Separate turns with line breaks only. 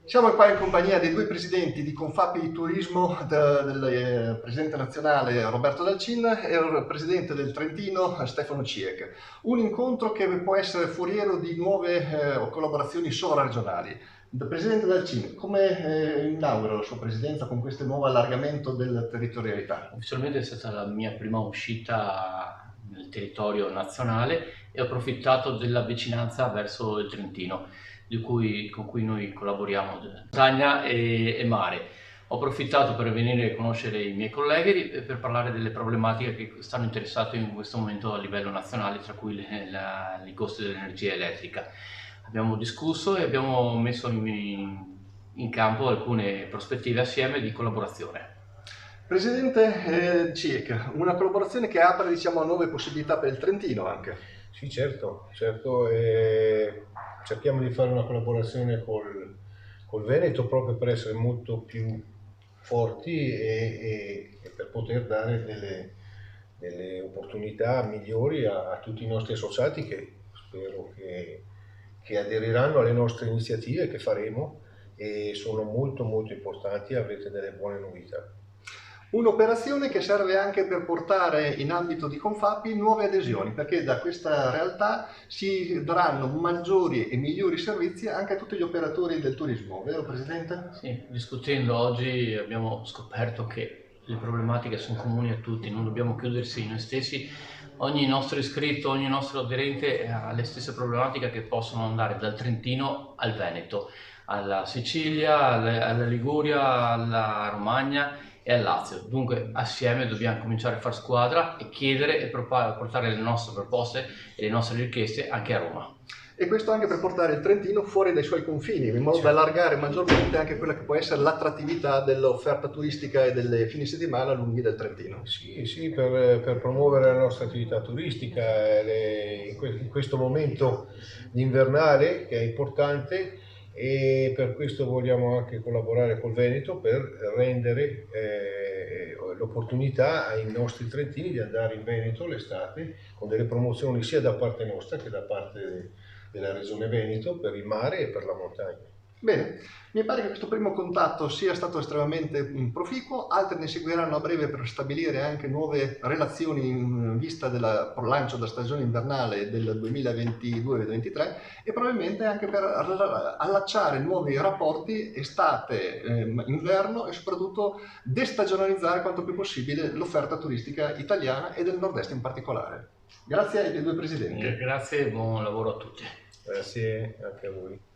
Siamo qua in compagnia dei due presidenti di Confapi Turismo, del presidente nazionale Roberto Dalcin e il presidente del Trentino Stefano Ciec. Un incontro che può essere foriero di nuove collaborazioni sovraregionali. Presidente Dalcin, come inaugura la sua presidenza con questo nuovo allargamento della territorialità?
Ufficialmente è stata la mia prima uscita nel territorio nazionale e ho approfittato della vicinanza verso il Trentino, con cui noi collaboriamo, montagna e mare. Ho approfittato per venire a conoscere i miei colleghi e per parlare delle problematiche che stanno interessando in questo momento a livello nazionale, tra cui i costi dell'energia elettrica. Abbiamo discusso e abbiamo messo in campo alcune prospettive assieme di collaborazione.
Presidente Ciec, una collaborazione che apre, diciamo, a nuove possibilità per il Trentino anche.
Sì, certo, certo. Cerchiamo di fare una collaborazione col Veneto proprio per essere molto più forti e per poter dare delle opportunità migliori a tutti i nostri associati che spero che aderiranno alle nostre iniziative che faremo e sono molto molto importanti e avrete delle buone novità.
Un'operazione che serve anche per portare in ambito di Confapi nuove adesioni, perché da questa realtà si daranno maggiori e migliori servizi anche a tutti gli operatori del turismo, vero Presidente?
Sì, discutendo oggi abbiamo scoperto che le problematiche sono comuni a tutti, non dobbiamo chiudersi in noi stessi. Ogni nostro iscritto, ogni nostro aderente ha le stesse problematiche che possono andare dal Trentino al Veneto, alla Sicilia, alla Liguria, alla Romagna e al Lazio. Dunque assieme dobbiamo cominciare a fare squadra e chiedere e portare le nostre proposte e le nostre richieste anche a Roma.
E questo anche per portare il Trentino fuori dai suoi confini, in modo da allargare maggiormente anche quella che può essere l'attrattività dell'offerta turistica e delle fine settimana lunghi del Trentino.
Sì, sì, per promuovere la nostra attività turistica in questo momento invernale che è importante, e per questo vogliamo anche collaborare col Veneto per rendere l'opportunità ai nostri trentini di andare in Veneto l'estate con delle promozioni sia da parte nostra che da parte della Regione Veneto per il mare e per la montagna.
Bene, mi pare che questo primo contatto sia stato estremamente proficuo, altri ne seguiranno a breve per stabilire anche nuove relazioni in vista del lancio della stagione invernale del 2022-2023 e probabilmente anche per allacciare nuovi rapporti estate, inverno e soprattutto destagionalizzare quanto più possibile l'offerta turistica italiana e del nord-est in particolare. Grazie ai due presidenti.
Grazie e buon lavoro a tutti.
Grazie anche a voi.